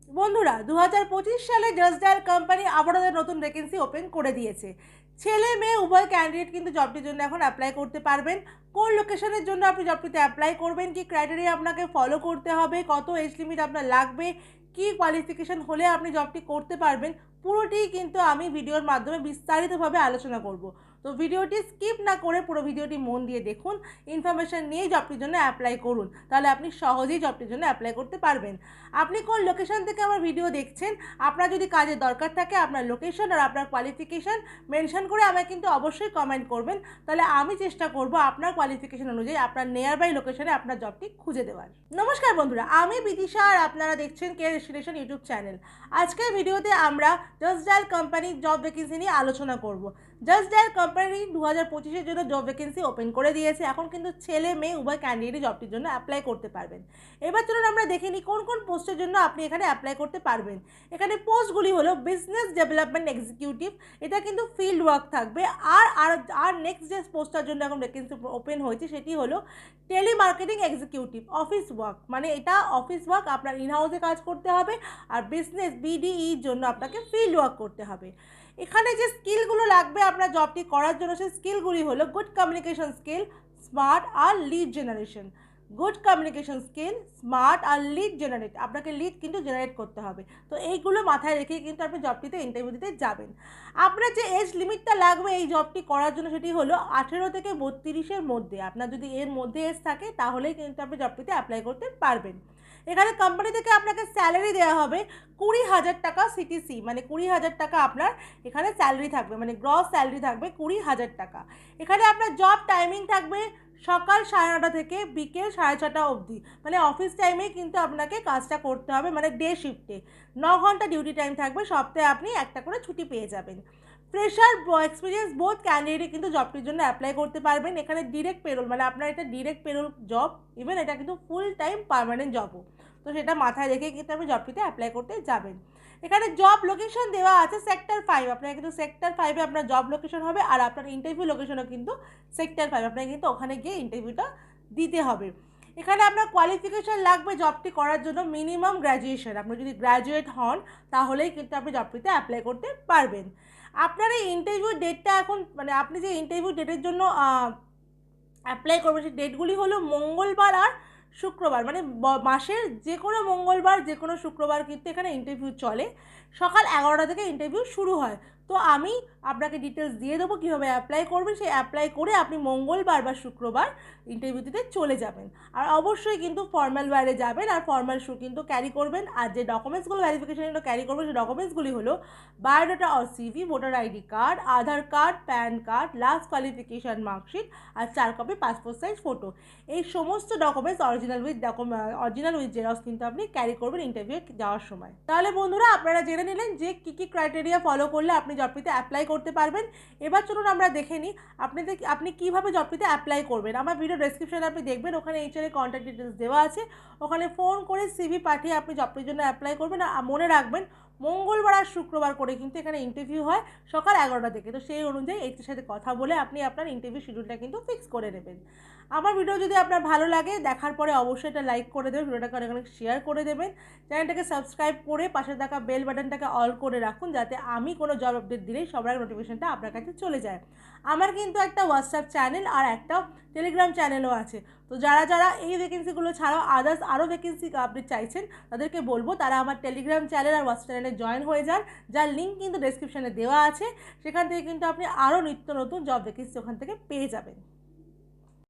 বন্ধুরা 2025 সালে just dial company আবারও নতুন ভ্যাকেন্সি ওপেন করে দিয়েছে। ছেলে মেয়ে উভয় ক্যান্ডিডেট কিন্তু জবটির জন্য এখন অ্যাপ্লাই করতে পারবেন। কোন লোকেশনের জন্য আপনি জবটিতে অ্যাপ্লাই করবেন, কি ক্রাইটেরিয়া আপনাকে ফলো করতে হবে, কত এজ লিমিট আপনার লাগবে, কি কোয়ালিফিকেশন হলে আপনি জবটি করতে পারবেন, পুরোটি কিন্তু আমি ভিডিওর মাধ্যমে বিস্তারিতভাবে আলোচনা করব। তো ভিডিওটি স্কিপ না করে পুরো ভিডিওটি মন দিয়ে দেখুন, ইনফরমেশান নিয়েই জবটির জন্য অ্যাপ্লাই করুন, তাহলে আপনি সহজেই জবটির জন্য অ্যাপ্লাই করতে পারবেন। আপনি কোন লোকেশন থেকে আমার ভিডিও দেখছেন, আপনার যদি কাজের দরকার থাকে আপনার লোকেশন আর আপনার কোয়ালিফিকেশান মেনশন করে আমায় কিন্তু অবশ্যই কমেন্ট করবেন, তাহলে আমি চেষ্টা করব আপনার কোয়ালিফিকেশান অনুযায়ী আপনার নিয়ার বাই লোকেশনে আপনার জবটি খুঁজে দেওয়ার। নমস্কার বন্ধুরা, আমি বিদিশা আর আপনারা দেখছেন কেয়ার ডেস্টিনেশন ইউটিউব চ্যানেল। আজকের ভিডিওতে আমরা জাস্ট ডায়াল কোম্পানির জব ভ্যাকেন্সি নিয়ে আলোচনা করব। জাস্ট ডায়াল কোম্পানি 2025-এর জন্য জব ভ্যাকেন্সি ওপেন করে দিয়েছে। এখন কিন্তু ছেলে মেয়ে উভয় ক্যান্ডিডেটই জবটির জন্য অ্যাপ্লাই করতে পারবেন। এবার চলুন আমরা দেখে নিই কোন কোন পোস্টের জন্য আপনি এখানে অ্যাপ্লাই করতে পারবেন। এখানে পোস্টগুলি হলো বিজনেস ডেভেলপমেন্ট এক্সিকিউটিভ, এটা কিন্তু ফিল্ড ওয়ার্ক থাকবে। আর নেক্সট যে পোস্টটার জন্য এখন ভ্যাকেন্সি ওপেন হয়েছে সেটি হলো টেলিমার্কেটিং এক্সিকিউটিভ, অফিস ওয়ার্ক, মানে এটা অফিস ওয়ার্ক, আপনার ইনহাউসে কাজ করতে হবে। আর বিজনেস বিডিইর জন্য আপনাকে ফিল্ড ওয়ার্ক করতে হবে। এখানে যে স্কিলগুলো লাগবে আপনার জবটি করার জন্য, সেই স্কিলগুলি হলো গুড কমিউনিকেশন স্কিল, স্মার্ট আর lead generation. Good communication skill, smart আর লিড জেনারেট, আপনাকে লিড কিন্তু জেনারেট করতে হবে। তো এইগুলো মাথায় রেখে কিন্তু আপনি জবটিতে ইন্টারভিউ দিতে যাবেন। আপনার যে এজ লিমিটটা লাগবে এই জবটি করার জন্য সেটি হলো 18 থেকে 32-এর মধ্যে। আপনার যদি এর মধ্যে এজ থাকে তাহলেই কিন্তু আপনি জবটিতে অ্যাপ্লাই করতে পারবেন। এখানে কোম্পানি থেকে আপনাকে স্যালারি দেওয়া হবে 20,000 টাকা সিটিসি, মানে 20,000 টাকা আপনার এখানে স্যালারি থাকবে, মানে গ্রস স্যালারি থাকবে 20,000 টাকা। এখানে আপনার জব টাইমিং থাকবে সকাল 9:30 থেকে বিকেল 6:30 অবধি, মানে অফিস টাইমে কিন্তু আপনাকে কাজটা করতে হবে, মানে ডে শিফটে 9 ঘন্টা ডিউটি টাইম থাকবে। সপ্তাহে আপনি একটা করে ছুটি পেয়ে যাবেন। ফ্রেশার এক্সপিরিয়েন্স বোথ ক্যান্ডিডেটই কিন্তু জবটির জন্য অ্যাপ্লাই করতে পারবেন। এখানে ডিরেক্ট পেরোল, মানে আপনার এটা ডিরেক্ট পেরোল জব, ইভেন এটা কিন্তু ফুল টাইম পার্মানেন্ট জবও। তো সেটা মাথায় রেখে কিন্তু আপনি জবটিতে অ্যাপ্লাই করতে যাবেন। এখানে জব লোকেশন দেওয়া আছে সেক্টর 5, আপনার কিন্তু সেক্টর 5-এ আপনার জব লোকেশন হবে। আর আপনার ইন্টারভিউ লোকেশনও কিন্তু সেক্টর 5, আপনাকে কিন্তু ওখানে গিয়ে ইন্টারভিউটা দিতে হবে। এখানে আপনার কোয়ালিফিকেশান লাগবে জবটি করার জন্য মিনিমাম গ্র্যাজুয়েশন। আপনি যদি গ্র্যাজুয়েট হন তাহলেই কিন্তু আপনি জবটিতে অ্যাপ্লাই করতে পারবেন। আপনার এই ইন্টারভিউ ডেটটা এখন, মানে আপনি যে ইন্টারভিউ ডেটের জন্য অ্যাপ্লাই করবেন সেই ডেটগুলি হলো মঙ্গলবার আর শুক্রবার, মানে মাসের যে কোনো মঙ্গলবার যে কোনো শুক্রবার কিন্তু এখানে ইন্টারভিউ চলে। সকাল 11টা থেকে ইন্টারভিউ শুরু হয়। তো আমি আপনাকে ডিটেলস দিয়ে দেবো কীভাবে অ্যাপ্লাই করবেন, সেই অ্যাপ্লাই করে আপনি মঙ্গলবার বা শুক্রবার ইন্টারভিউ দিতে চলে যাবেন। আর অবশ্যই কিন্তু ফর্মাল ওয়্যারে যাবেন আর ফর্মাল শ্যু কিন্তু ক্যারি করবেন। আর যে ডকুমেন্টসগুলো ভ্যারিফিকেশনের জন্য ক্যারি করবেন সেই ডকুমেন্টসগুলি হলো biodata or CV, voter ID card, Aadhaar card, PAN card, last qualification marksheet আর 4 কপি পাসপোর্ট সাইজ ফটো। এই সমস্ত ডকুমেন্টস অরিজিনাল উইথ জেরক্স কিন্তু আপনি ক্যারি করবেন ইন্টারভিউ যাওয়ার সময়। তাহলে বন্ধুরা আপনারা জেনে নিলেন যে কী কী ক্রাইটেরিয়া ফলো করলে আপনি জবটিতে অ্যাপ্লাই করতে পারবেন। এবার চলুন আমরা দেখে নিই আপনি কীভাবে জবটিতে অ্যাপ্লাই করবেন। আমার ভিডিও ডেসক্রিপশনে আপনি দেখবেন, ওখানে এইচআরের কন্ট্যাক্ট ডিটেলস দেওয়া আছে। ওখানে ফোন করে সিভি পাঠিয়ে আপনি জবটির জন্য অ্যাপ্লাই করবেন। আর মনে রাখবেন মঙ্গলবার আর শুক্রবার করে কিন্তু এখানে ইন্টারভিউ হয় সকাল 11টা থেকে। তো সেই অনুযায়ী এইচআর সাথে কথা বলে আপনি আপনার ইন্টারভিউ শিডিউলটা কিন্তু ফিক্স করে নেবেন। আমার ভিডিও যদি আপনার ভালো লাগে, দেখার পরে অবশ্যই এটা লাইক করে দেবেন, ভিডিওটাকে অনেক অনেক শেয়ার করে দেবেন, চ্যানেলটাকে সাবস্ক্রাইব করে পাশে থাকা বেল বাটনটাকে অল করে রাখুন, যাতে আমি কোনো জব আপডেট দিলেই সবার আগে নোটিফিকেশনটা আপনার কাছে চলে যায়। আমার কিন্তু একটা হোয়াটসঅ্যাপ চ্যানেল আর একটা টেলিগ্রাম চ্যানেলও আছে। তো যারা যারা এই ভ্যাকেন্সিগুলো ছাড়াও আদার্স আরও ভ্যাকেন্সি আপডেট চাইছেন তাদেরকে বলবো তারা আমার টেলিগ্রাম চ্যানেল আর হোয়াটসঅ্যাপ চ্যানেলে জয়েন হয়ে যান, যার লিঙ্ক কিন্তু ডেসক্রিপশনে দেওয়া আছে। সেখান থেকে কিন্তু আপনি আরও নিত্য নতুন জব ভ্যাকেন্সি ওখান থেকে পেয়ে যাবেন।